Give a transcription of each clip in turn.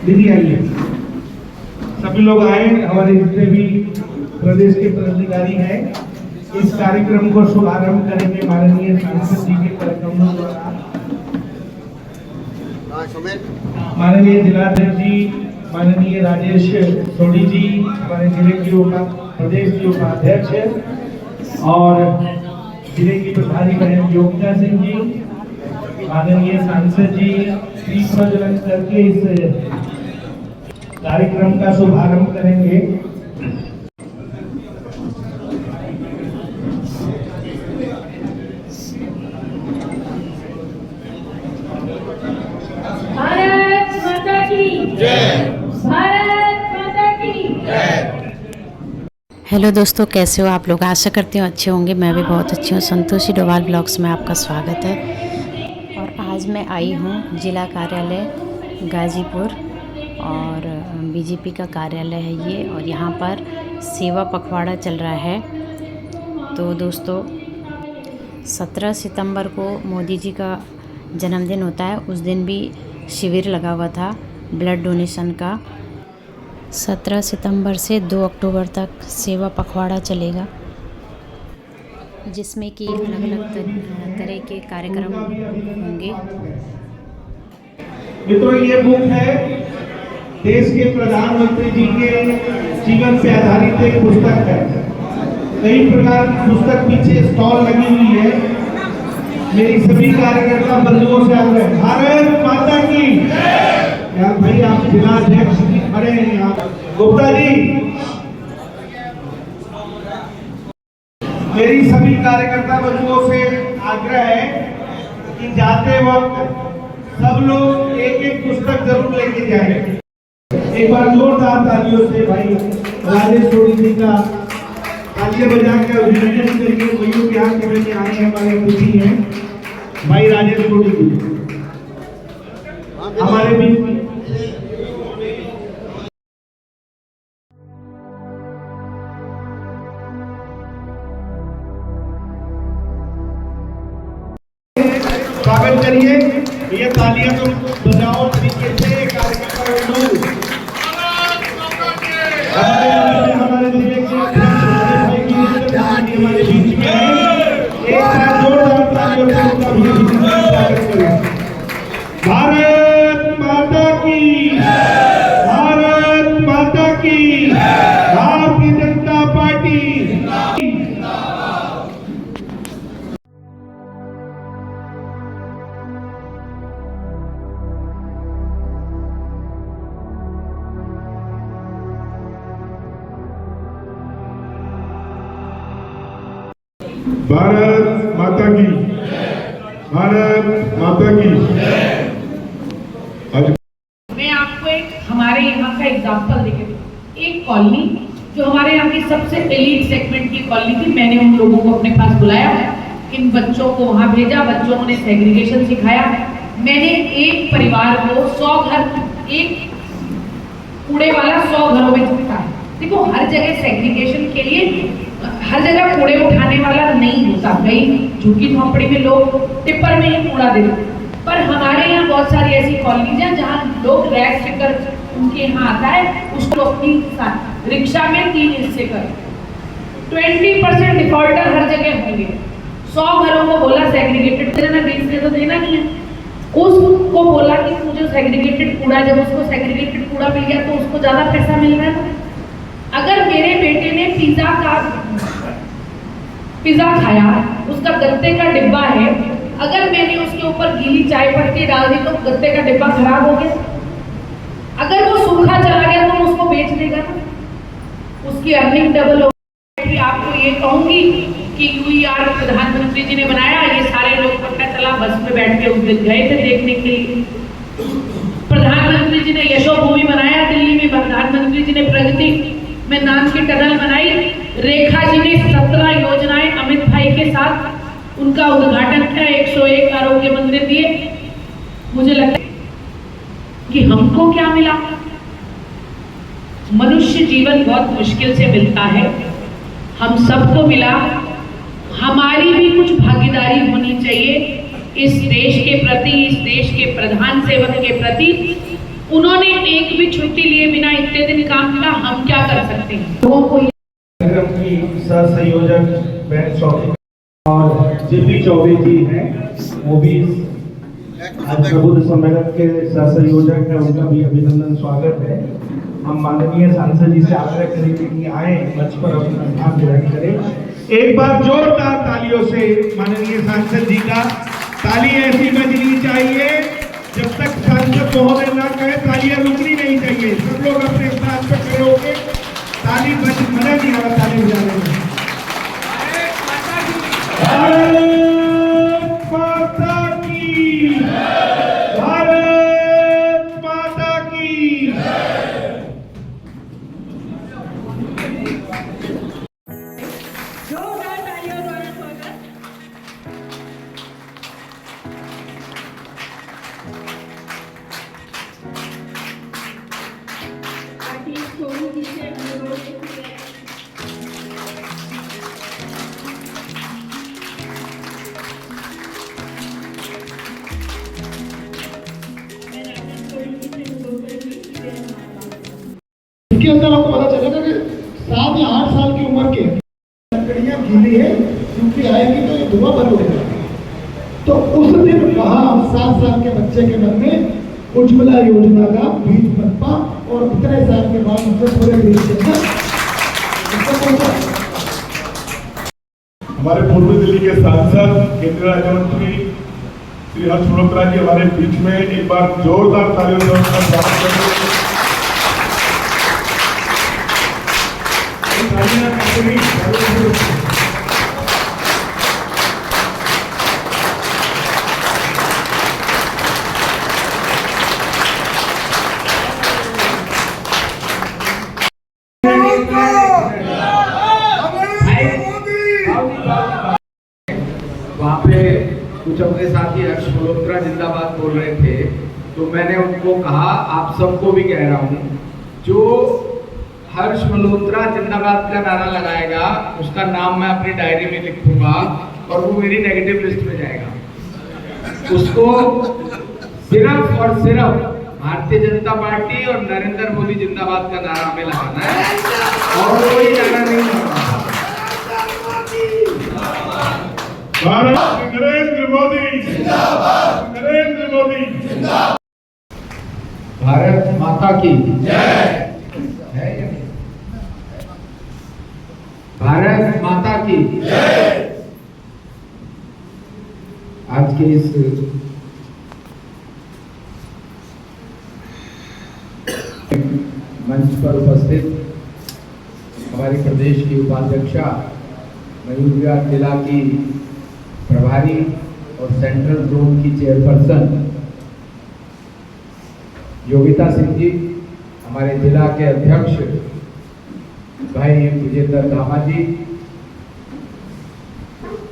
दीदी आइए, सभी लोग आए, हमारे जितने भी प्रदेश के पदाधिकारी हैं। इस कार्यक्रम को शुभारंभ करेंगे माननीय सांसद जी के कार्यक्रमों द्वारा। माननीय जिलाध्यक्ष जी, माननीय राजेश सोडी जी, हमारे जिले के प्रदेश के उपाध्यक्ष और जिले की प्रभारी बहन योगिता सिंह जी, माननीय सांसद जी दीप प्रज्वलन करके इस कार्यक्रम का शुभारंभ करेंगे। भारत माता की जय, भारत माता की जय। हेलो दोस्तों, कैसे हो आप लोग? आशा करती हूँ अच्छे होंगे। मैं भी बहुत अच्छी हूँ। संतोषी डोभाल ब्लॉग्स में आपका स्वागत है। और आज मैं आई हूँ जिला कार्यालय गाजीपुर और बीजेपी का कार्यालय है ये, और यहाँ पर सेवा पखवाड़ा चल रहा है। तो दोस्तों 17 सितंबर को मोदी जी का जन्मदिन होता है। उस दिन भी शिविर लगा हुआ था ब्लड डोनेशन का। 17 सितंबर से 2 अक्टूबर तक सेवा पखवाड़ा चलेगा, जिसमें कि अलग अलग तरह के कार्यक्रम होंगे। मित्रों, ये बुक है देश के प्रधानमंत्री जी के जीवन पे आधारित एक पुस्तक है। कई प्रकार की पुस्तक पीछे स्टॉल लगी हुई है। मेरी सभी कार्यकर्ता बंधुओं से आग्रह, भारत माता की यार भाई, आप जिलाध्यक्ष जी खड़े हैं यहाँ, गुप्ता जी, मेरी सभी कार्यकर्ता बंधुओं से आग्रह है कि जाते वक्त सब लोग एक एक पुस्तक जरूर लेके जाएं। एक बार जोरदार तालियों से भाई राजेश सोडी जी का तालियां बजा के अभिनंदन करके भैया के यहाँ के लेके आए हैं। हमारे खुशी हैं भाई राजेश सोडी जी हमारे बीच में। स्वागत करिए, ये तालियां तो बजाओ तरीके से कार्यक्रम लोग। हमारे जिले के हमारे बीच में एक बार जोरदार तालियों से उनका भी स्वागत करें। भारत माता की, भारत माता की, भारतीय जनता पार्टी। भारत माता की, भारत माता की। मैं आपको एक हमारे यहाँ का एग्जांपल देके दूँ। एक कॉलोनी जो हमारे यहाँ की सबसे एलीट सेगमेंट की कॉलोनी थी, मैंने उन लोगों को अपने पास बुलाया, इन बच्चों को वहाँ भेजा, बच्चों ने सेग्रीगेशन सिखाया। मैंने एक परिवार को 100 घर, एक कूड़े वाला 100 घरों में चुकता है। देखो, हर जगह सेग्रीगेशन के लिए हर जगह कूड़े उठाने वाला नहीं होता। कई झुग्गी झोंपड़ी में लोग टिप्पर में ही कूड़ा देते, पर हमारे यहाँ बहुत सारी ऐसी कॉलोनीज हैं जहाँ लोग रैक स्टिकर उनके यहाँ आता है, उसको अपनी रिक्शा में 3 हिस्से कर 20% डिफॉल्टर हर जगह होंगे। 100 घरों को बोला सेग्रीगेटेड देना, 20 से तो देना नहीं है। उसको बोला कि मुझे सेग्रीगेटेड कूड़ा, जब उसको सेग्रीगेटेड कूड़ा मिल गया तो उसको ज्यादा पैसा मिल रहा है। अगर मेरे बेटे ने पिज्जा खाया, उसका गत्ते का डिब्बा है, अगर मैंने उसके ऊपर गीली चाय पत्ती डाल दी तो गत्ते का डिब्बा खराब हो गया। अगर वो सूखा चला गया तो उसको बेच देगा ना, उसकी अर्निंग डबल हो गई। आपको ये कहूंगी कि यूईआर प्रधानमंत्री जी ने बनाया, ये सारे लोग पता चला बस में बैठ के उस दिन गए थे देखने के लिए। प्रधानमंत्री जी ने यशोभूमि बनाया दिल्ली में, प्रधानमंत्री जी ने प्रगति में नाम की टनल बनाई, रेखा जी ने 17 योजनाएं अमित भाई के साथ उनका उद्घाटन किया, 101 आरोग्य मंदिर दिए। मुझे लगता है कि हमको क्या मिला? मनुष्य जीवन बहुत मुश्किल से मिलता है, हम सबको मिला। हमारी भी कुछ भागीदारी होनी चाहिए इस देश के प्रति, इस देश के प्रधान सेवक के प्रति। उन्होंने एक भी छुट्टी लिए बिना इतने दिन काम किया, हम क्या कर सकते हैं। लोगों को कार्यक्रम की सह संयोजक बहन चौबे और जेपी चौबे जी हैं, वो भी आज प्रबुद्ध सम्मेलन के सह संयोजक है, उनका भी अभिनंदन स्वागत है। हम माननीय सांसद जी से आग्रह करेंगे कि आए मंच पर अपना स्थान ग्रहण करें। एक बार जोरदार तालियों से माननीय सांसद जी का ताली ऐसी बजनी चाहिए जब तक सांसद महोदय ना कहे तालियां रुकनी नहीं चाहिए। सब लोग अपने स्थान पर खड़े होकर ताली मजा नहीं आ रहा ताली बजाने में। भारत माता की, भारत माता की। जोरदार तालियों द्वारा स्वागत। आर्टिस्ट सोनू जी से अनुरोध है। इसके अंदर आपको पता चलेगा कि 7 या 8 साल की उम्र के लकड़ियां गीली है, क्योंकि आएगी तो ये धुआं बंद हो जाएगा। तो उस दिन वहां 7 साल के बच्चे के मन में उज्ज्वला योजना का बीज बनपा और इतने साल के बाद उनसे पूरे देश के अंदर हमारे पूर्वी दिल्ली के सांसद केंद्रीय राज्य मंत्री श्री हर्ष मल्होत्रा जी हमारे बीच में, एक बार जोरदार तालियों से उनका स्वागत करें। वहाँ पे कुछ अपने साथी हर्ष मल्होत्रा जिंदाबाद बोल रहे थे, तो मैंने उनको कहा, आप सबको भी कह रहा हूँ, जो हर्ष मल्होत्रा जिंदाबाद का नारा लगाएगा उसका नाम मैं अपनी डायरी में लिखूंगा और वो मेरी नेगेटिव लिस्ट में जाएगा। उसको सिर्फ और सिर्फ भारतीय जनता पार्टी और नरेंद्र मोदी जिंदाबाद का नारा हमें लगाना है और कोई नारा नहीं लगाना। भारत नरेंद्र मोदी जिंदाबाद, नरेंद्र मोदी जिंदाबाद। भारत माता की जय। भारत माता की जय। आज के इस मंच पर उपस्थित हमारी प्रदेश की उपाध्यक्षा, मयूर विहार जिला की प्रभारी और सेंट्रल जोन की चेयरपर्सन योगिता सिंह जी, हमारे जिला के अध्यक्ष भाई विजेंद्र धामा जी,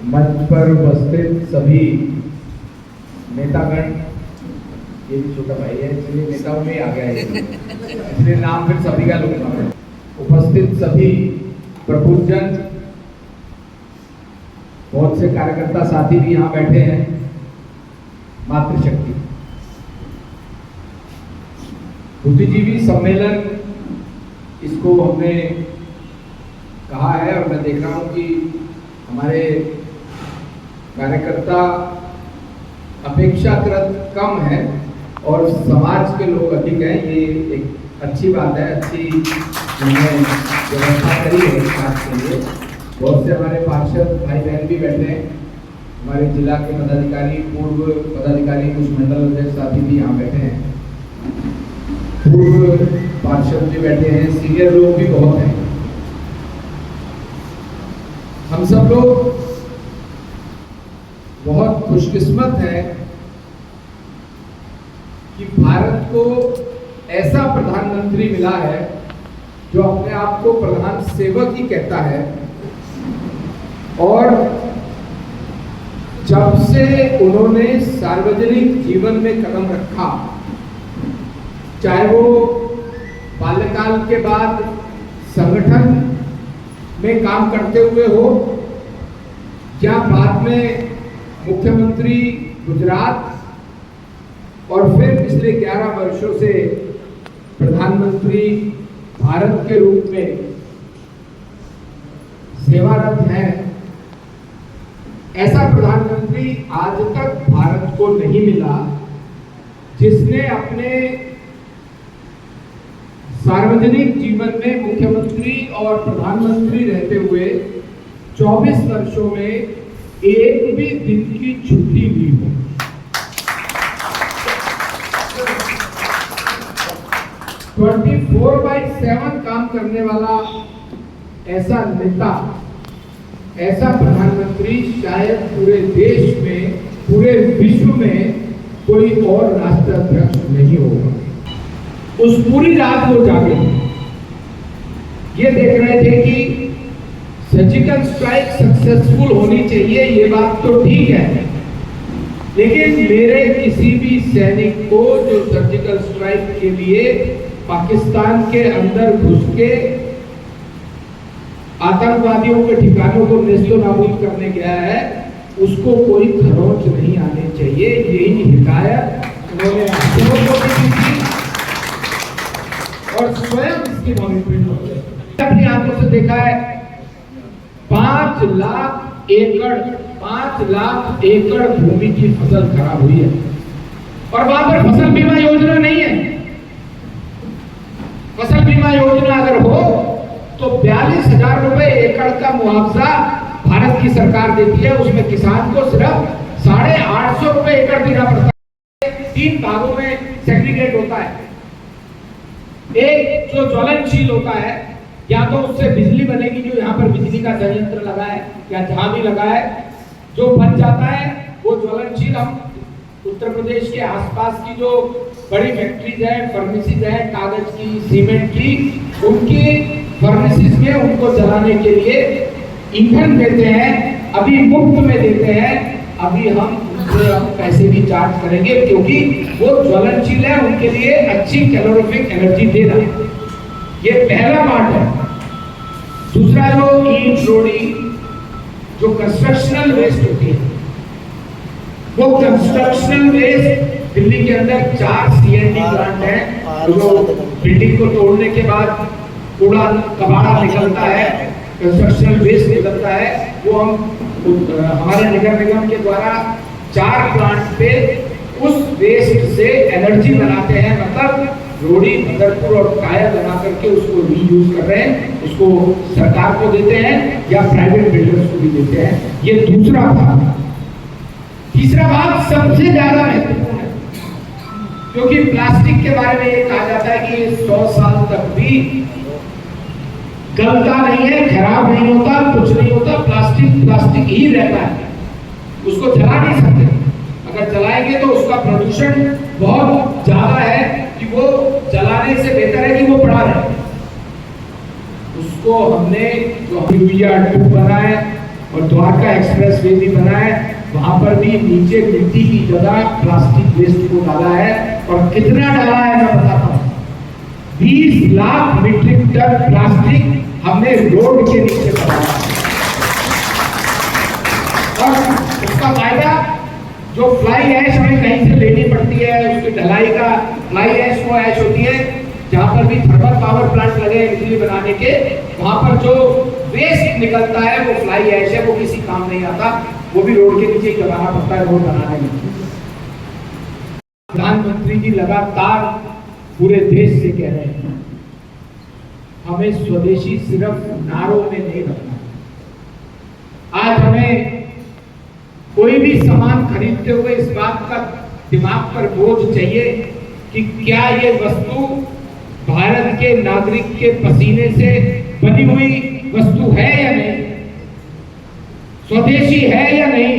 मंच पर उपस्थित सभी नेतागण, ये भी छोटा भाई है इसलिए नेताओं में आ गया है, इसलिए नाम फिर सभी का लूंगा। उपस्थित सभी प्रबुद्धजन, बहुत से कार्यकर्ता साथी भी यहाँ बैठे हैं, मातृशक्ति बुद्धिजीवी सम्मेलन इसको हमने कहा है और मैं देख रहा हूँ कि हमारे कार्यकर्ता अपेक्षाकृत कम है और समाज के लोग अधिक हैं। ये एक अच्छी बात है, अच्छी हमने व्यवस्था करी है इस बात के लिए। बहुत से हमारे पार्षद भाई बहन भी बैठे हैं, हमारे जिला के पदाधिकारी, पूर्व पदाधिकारी, कुछ मंडल अध्यक्ष साथी भी यहाँ बैठे हैं, पूर्व पार्षद भी बैठे हैं, सीनियर लोग भी बहुत हैं। हम सब लोग बहुत खुशकिस्मत हैं कि भारत को ऐसा प्रधानमंत्री मिला है जो अपने आप को प्रधान सेवक ही कहता है और जब से उन्होंने सार्वजनिक जीवन में कदम रखा, चाहे वो बाल्यकाल के बाद संगठन में काम करते हुए हो या बाद में मुख्यमंत्री गुजरात और फिर पिछले 11 वर्षों से प्रधानमंत्री भारत के रूप में सेवारत हैं, ऐसा प्रधानमंत्री आज तक भारत को नहीं मिला जिसने अपने सार्वजनिक जीवन में मुख्यमंत्री और प्रधानमंत्री रहते हुए 24 वर्षों में एक भी दिन की छुट्टी ली हो। 24/7 काम करने वाला ऐसा नेता, ऐसा प्रधानमंत्री शायद पूरे देश में, पूरे विश्व में कोई और राष्ट्राध्यक्ष नहीं होगा। उस पूरी रात वो जागे, ये देख रहे थे कि सर्जिकल स्ट्राइक सक्सेसफुल होनी चाहिए, ये बात तो ठीक है, लेकिन मेरे किसी भी सैनिक को जो सर्जिकल स्ट्राइक के लिए पाकिस्तान के अंदर घुस के आतंकवादियों के ठिकानों को नेस्तनाबूद करने गया है, उसको कोई खरोंच नहीं आने चाहिए। यही हिदायत उन्होंने और स्वयं इसकी मॉनिटरिंग अपनी आंखों से देखा है। 5 लाख एकड़ भूमि की फसल खराब हुई है और वहां पर फसल बीमा योजना नहीं है। फसल बीमा योजना अगर हो तो 42,000 रुपए एकड़ का मुआवजा भारत की सरकार देती है, उसमें किसान को सिर्फ 850 रुपए एकड़ देना पड़ता है। 3 भागों में सेग्रीगेट होता है। एक जो ज्वलनशील होता है, या तो उससे बिजली बनेगी, जो यहाँ पर बिजली का संयंत्र लगा है या जहां भी लगा है, जो बन जाता है वो ज्वलनशील। हम उत्तर प्रदेश के आसपास की जो बड़ी फैक्ट्रीज है, फर्नेसिस है, कागज की, सीमेंट की, उनकी फर्नेसिस में उनको जलाने के लिए ईंधन देते हैं, अभी मुफ्त में देते हैं। अभी हम उनसे पैसे भी चार्ज करेंगे क्योंकि वो ज्वलनशील है, उनके लिए अच्छी कैलोरीफिक एनर्जी दे रहा है। ये पहला पार्ट है। दूसरा जो ईंट रोड़ी, जो कंस्ट्रक्शनल वेस्ट होती है, वो कंस्ट्रक्शनल वेस्ट दिल्ली के अंदर 4 सीएनडी प्लांट है, जो बिल्डिंग को तोड़ने के बाद कूड़ा कबाड़ा निकलता है, कंस्ट्रक्शनल वेस्ट निकलता है, वो हम हमारे नगर निगम के द्वारा 4 प्लांट पे उस वेस्ट से एनर्जी बनाते हैं। मतलब रोड़ी, मदरपुर और टायर लगा करके उसको रीयूज कर रहे हैं, उसको सरकार को देते हैं या प्राइवेट बिल्डर्स को भी देते हैं। ये दूसरा भाग। तीसरा भाग सबसे ज्यादा महत्वपूर्ण है, क्योंकि प्लास्टिक के बारे में ये कहा जाता है कि 100 साल तक भी गलता नहीं है, खराब नहीं होता, कुछ नहीं होता, प्लास्टिक ही रहता है, उसको जला नहीं सकते। अगर जलाएंगे तो उसका प्रदूषण बहुत ज्यादा है कि वो जलाने से बेहतर है कि वो पड़ा रहे। उसको हमने जो 2 बना है और द्वारका एक्सप्रेस वे भी बना है, वहां पर भी नीचे मिट्टी की जगह प्लास्टिक वेस्ट को डाला है। और कितना डाला है मैं बताता हूँ, 20 लाख मीट्रिक टन प्लास्टिक हमने रोड के नीचे बनाया। और उसका फायदा, जो फ्लाई ऐश हमें कहीं से लेनी पड़ती है, उसकी ढलाई का फ्लाई ऐश वो ऐश होती है, जहां पर भी थर्मल पावर प्लांट लगे हैं बिजली बनाने के, वहां पर जो वेस्ट निकलता है वो फ्लाई ऐश है, वो किसी काम नहीं आता, वो भी रोड के नीचे लगाना पड़ता है रोड बनाने में। प्रधानमंत्री जी लगातार पूरे देश से कह रहे हैं हमें स्वदेशी सिर्फ नारों में नहीं रखना। आज हमें कोई भी सामान खरीदते हुए इस बात का दिमाग पर बोझ चाहिए कि क्या ये वस्तु भारत के नागरिक के पसीने से बनी हुई वस्तु है या नहीं, स्वदेशी है या नहीं।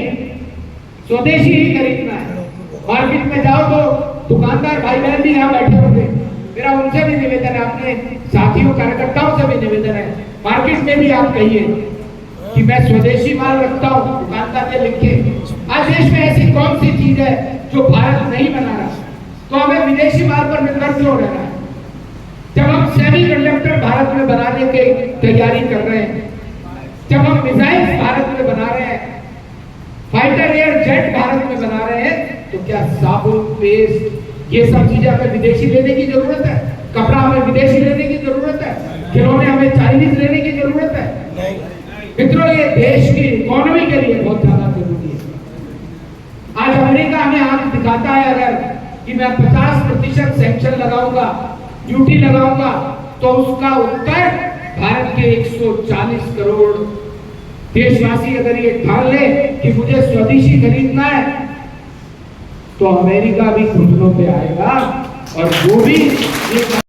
स्वदेशी ही खरीदना है। मार्केट में जाओ तो दुकानदार भाई बहन भी यहाँ बैठे होंगे, मेरा उनसे भी निवेदन है, अपने साथियों कार्यकर्ताओं से भी निवेदन है, मार्केट में भी आप कहिए कि मैं स्वदेशी माल रखता हूँ, दुकानदार के लिखे। आज देश में ऐसी कौन सी चीज है जो भारत नहीं बना रहा, तो हमें विदेशी माल पर निर्भर क्यों रहना है? जब हम सेमीकंडक्टर भारत में बनाने की तैयारी कर रहे हैं, जब हम मिसाइल भारत में बना रहे हैं, फाइटर एयर जेट भारत में बना रहे हैं, तो क्या साबुन, पेस्ट, ये सब चीजें हमें विदेशी लेने की जरूरत है? कपड़ा हमें हमें विदेशी लेने की जरूरत है? खिलौने हमें चाइनीज लेने की जरूरत है? मित्रों, ये देश की इकोनॉमी के लिए बहुत ज्यादा जरूरी है। आज अमेरिका हमें आंख दिखाता है अगर कि मैं 50% सैंक्शन लगाऊंगा, ड्यूटी लगाऊंगा, तो उसका उत्तर भारत के 140 करोड़ देशवासी अगर ये ठान ले कि मुझे स्वदेशी खरीदना है, तो अमेरिका भी घुटनों पे आएगा और वो भी ये